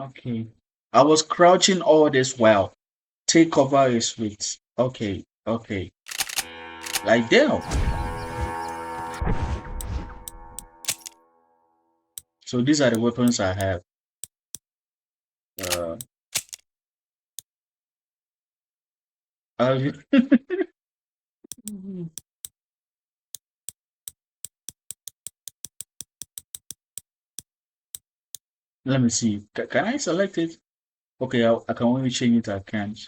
S1: Okay. I was crouching all this while. Take cover is with. Okay, okay. Like damn. So these are the weapons I have. Uh, I- let me see. Can I select it? Okay, I can only change it. I can't.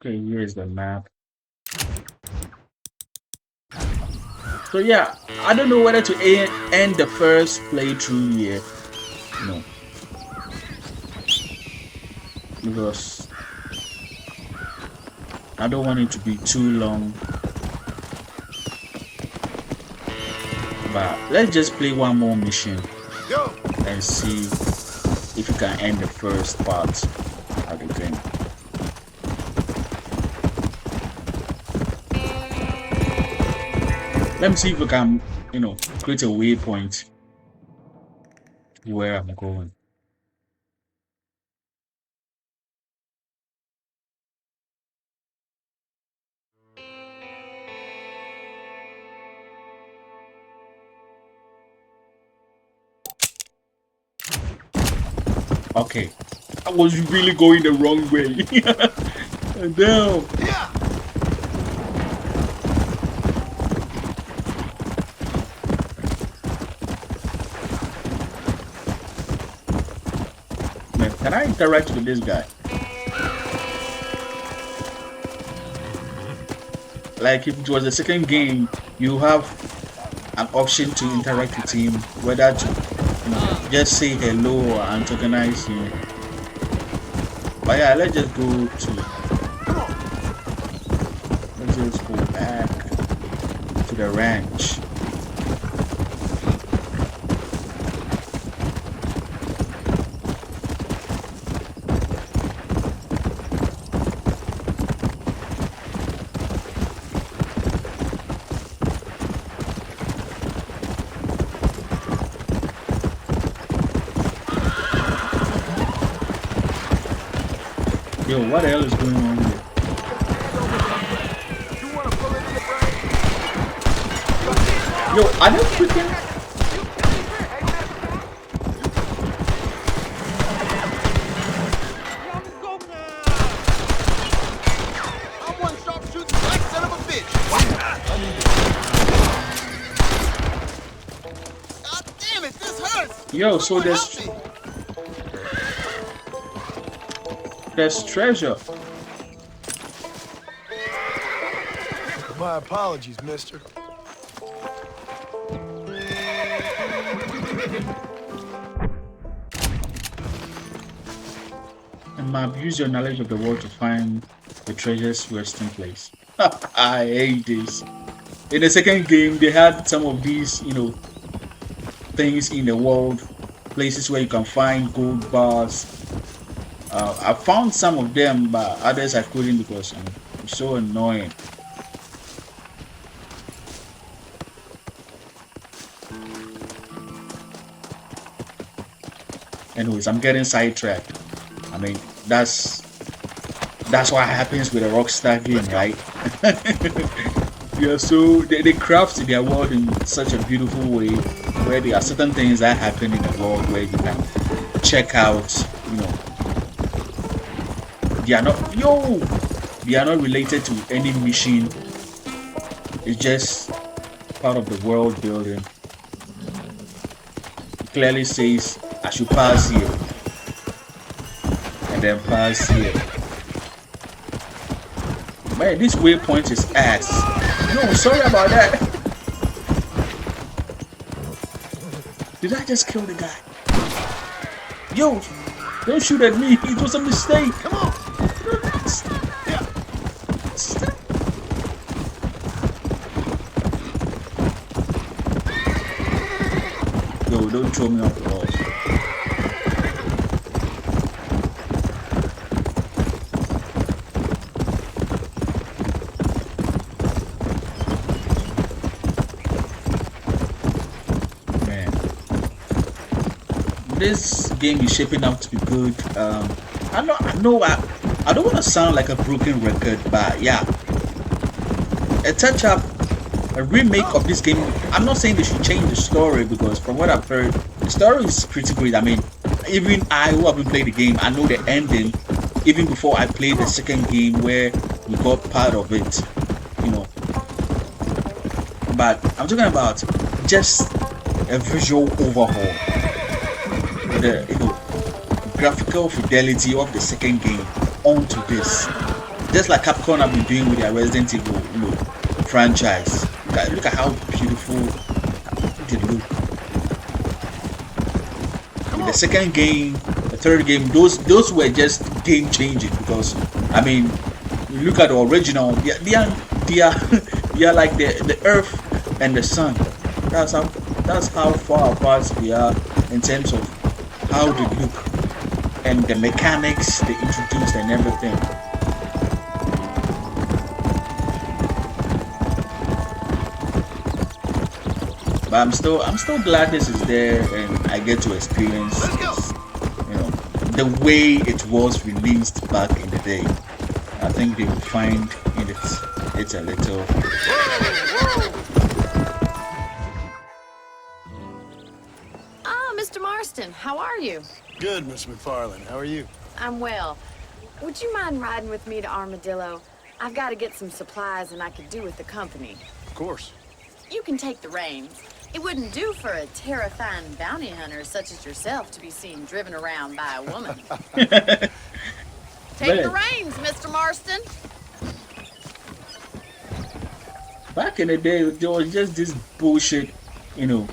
S1: Okay, here's the map. So yeah, I don't know whether to end the first playthrough here. No, because I don't want it to be too long. But let's just play one more mission and see if you can end the first part of the game. Let me see if we can, create a waypoint where I'm going. Okay, I was really going the wrong way. Damn. Man, can I interact with this guy? Like if it was the second game, you have an option to interact with him, whether to just say hello or antagonize him. But yeah, let's just go back to the ranch. Yo, what the hell is going on here? Yo, are they freaking?
S15: I'm one sharpshooter, black son of a bitch. God damn it, this hurts.
S1: Yo, so there's treasure.
S7: My apologies, mister.
S1: And map, use your knowledge of the world to find the treasure's resting place. I hate this. In the second game, they had some of these, things in the world, places where you can find gold bars. I found some of them, but others I couldn't because it's so annoying. Anyways, I'm getting sidetracked. I mean, that's what happens with a Rockstar game, right? Yeah, so they craft their world in such a beautiful way where there are certain things that happen in the world where you can check out, they are not related to any mission. It's just part of the world building. It clearly says I should pass here and then pass here. Man, this waypoint is ass. No, sorry about that. Did I just kill the guy? Yo, don't shoot at me. It was a mistake. Come on. don't throw me off the wall. Man, this game is shaping up to be good. I don't want to sound like a broken record, but yeah, a touch up, a remake of this game. I'm not saying they should change the story, because from what I've heard, the story is pretty great. I mean, even I, who haven't played the game, I know the ending even before I played the second game where we got part of it, you know. But I'm talking about just a visual overhaul, the graphical fidelity of the second game onto this, just like Capcom have been doing with their Resident Evil franchise. Look at how beautiful it look. The second game, the third game, those were just game changing, because I mean, you look at the original, they are like the earth and the sun. That's how far apart they are in terms of how they look and the mechanics they introduced and everything. But I'm still glad this is there and I get to experience this, you know, the way it was released back in the day. I think they will find in it's a little.
S10: Mr. Marston, how are you?
S7: Good, Miss McFarlane. How are you?
S10: I'm well. Would you mind riding with me to Armadillo? I've got to get some supplies and I could do with the company.
S7: Of course.
S10: You can take the reins. It wouldn't do for a terrifying bounty hunter such as yourself to be seen driven around by a woman. Take the reins, Mr. Marston.
S1: Back in the day, there was just this bullshit, you know,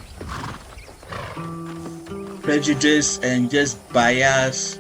S1: prejudice and just bias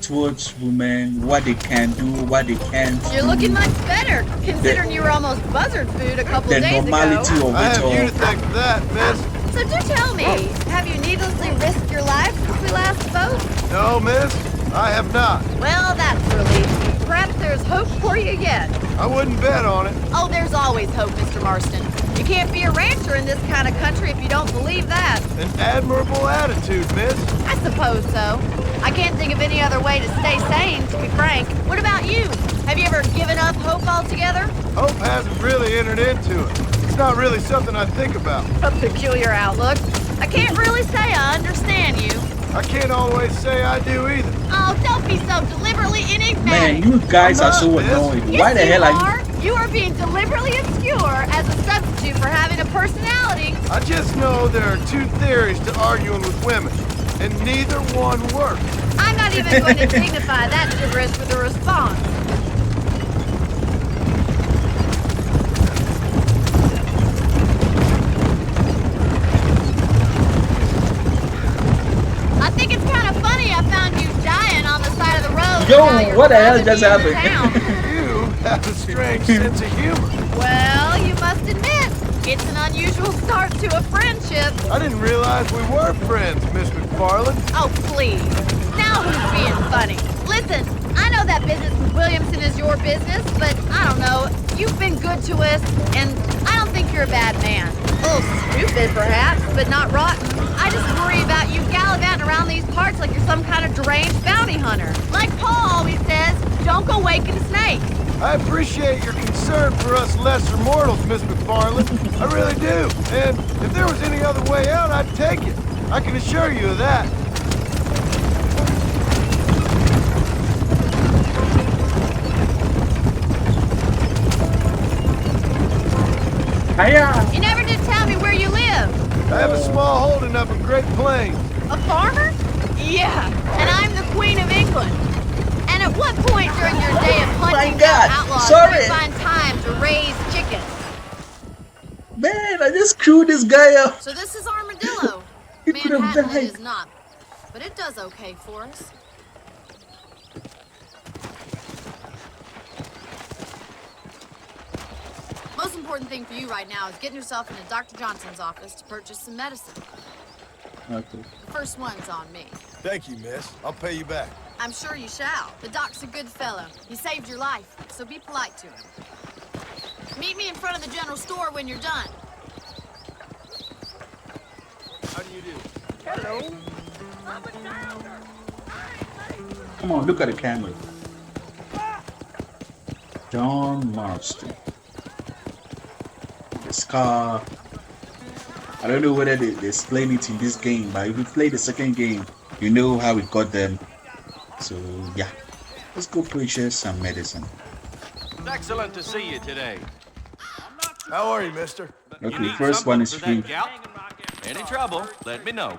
S1: towards women, what they can do, what they can't do.
S10: You're looking much better, considering you were almost buzzard food a couple of days ago.
S1: The normality of
S7: I
S1: it
S7: have
S1: all.
S7: you to thank for that, miss.
S10: So do tell me, have you needlessly risked your life since we last spoke?
S7: No, miss, I have not.
S10: Well, that's a relief. Perhaps there's hope for you yet.
S7: I wouldn't bet on it.
S10: Oh, there's always hope, Mr. Marston. You can't be a rancher in this kind of country if you don't believe that.
S7: An admirable attitude, miss.
S10: I suppose so. I can't think of any other way to stay sane, to be frank. What about you? Have you ever given up hope altogether?
S7: Hope hasn't really entered into it. It's not really something I think about.
S10: A peculiar outlook. I can't really say I understand you.
S7: I can't always say I do either.
S10: Oh, don't be so deliberately enigmatic.
S1: Man, you guys are so annoying.
S10: Yes,
S1: Why the hell are you?
S10: You are being deliberately obscure as a substitute for having a personality.
S7: I just know there are two theories to arguing with women, and neither one works.
S10: I'm not even going to dignify that gibberish with a response. I think it's kind of funny I found you dying on the side of the road.
S1: Yo, what the hell just happened?
S7: You have a strange sense of humor.
S10: Well, you must admit, it's an unusual start to a friendship.
S7: I didn't realize we were friends, Miss McFarlane.
S10: Oh, please. Now who's being funny? Listen, I know that business with Williamson is your business, but I don't know. You've been good to us, and I don't think you're a bad man. A little stupid, perhaps, but not rotten. I just worry about you gallivanting around these parts like you're some kind of deranged bounty hunter. Like Paul always says, don't go waking snakes.
S7: I appreciate your concern for us lesser mortals, Miss McFarlane. I really do. And if there was any other way out, I'd take it. I can assure you of that.
S1: Hiya.
S10: You never did tell me where you live.
S7: I have a small holding up in Great Plains.
S10: A farmer? Yeah, and I'm the Queen of England. And at what point during your day of hunting down outlaws do you find time to raise chickens?
S1: Man, I just screwed this guy up.
S10: So this is Armadillo.
S1: He could have
S10: Manhattan
S1: died.
S10: it is not, but it does okay for us. Most important thing for you right now is getting yourself into Dr. Johnson's office to purchase some medicine.
S1: Okay.
S10: The first one's on me.
S7: Thank you, miss. I'll pay you back.
S10: I'm sure you shall. The doc's a good fellow. He saved your life, so be polite to him. Meet me in front of the general store when you're done.
S15: How do you do?
S2: Hello.
S1: Come on, look at the camera. John Marston. This car. I don't know whether they explain it in this game, but if you play the second game, you know how we got them. So yeah, let's go purchase some medicine.
S14: It's excellent to see you today.
S7: How are you, mister?
S1: Okay, first one is free.
S14: Any trouble, let me know.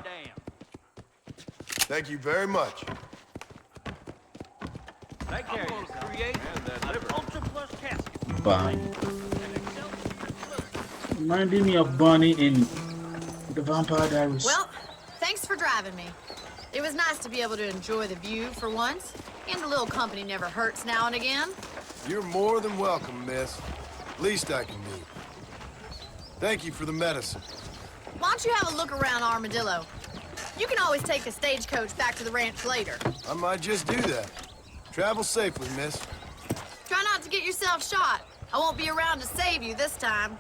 S7: Thank you very much.
S14: Take care. Create an Ultra Plus casket.
S1: Bonnie. Reminding me of Bonnie in The Vampire Diaries.
S10: Well, thanks for driving me. It was nice to be able to enjoy the view for once, and a little company never hurts now and again.
S7: You're more than welcome, miss. Least I can do. Thank you for the medicine.
S10: Why don't you have a look around Armadillo? You can always take a stagecoach back to the ranch later.
S7: I might just do that. Travel safely, miss.
S10: Try not to get yourself shot. I won't be around to save you this time.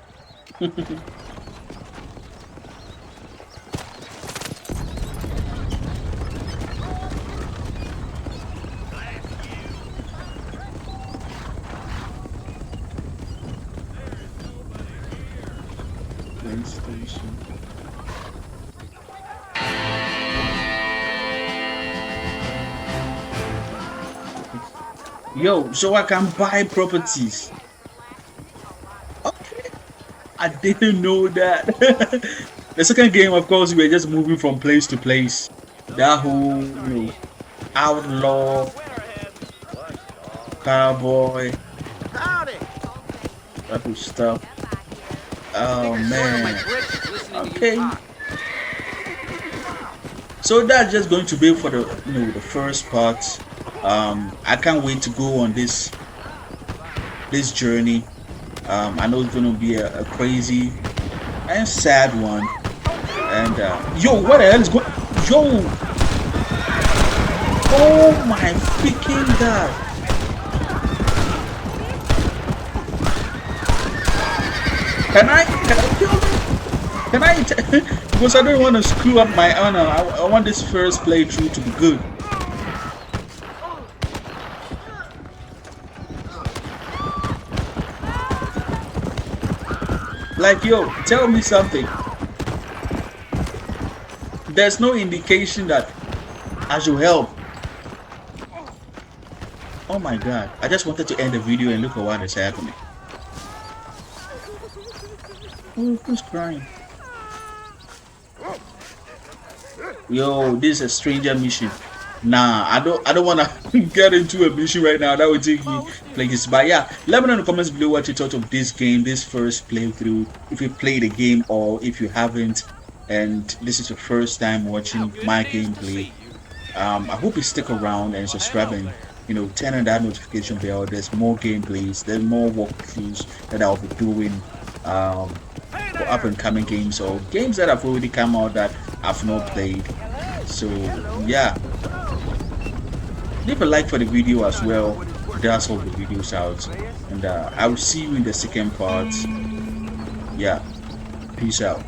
S1: Station. Yo, so I can buy properties. Okay, I didn't know that. The second game, of course, we were just moving from place to place. That whole, outlaw, cowboy, that whole stuff. Oh man. Okay. So that's just going to be for the the first part. I can't wait to go on this journey. I know it's gonna be a crazy and sad one. And yo, what the hell is going? Yo! Oh my freaking god! Can I kill him? Can I? Because I don't want to screw up my honor. I want this first playthrough to be good. Like, yo, tell me something. There's no indication that I should help. Oh my god. I just wanted to end the video and look at what is happening. Oh, who's crying? Yo, this is a stranger mission. Nah, I don't wanna get into a mission right now. That would take me places. But yeah, let me know in the comments below what you thought of this game, this first playthrough. If you played the game or if you haven't, and this is your first time watching my gameplay. I hope you stick around and subscribe and turn on that notification bell. There's more gameplays, there's more walkthroughs that I'll be doing for up and coming games or games that have already come out that I've not played. So yeah, leave a like for the video as well. That's all the videos out, and I will see you in the second part. Yeah, peace out.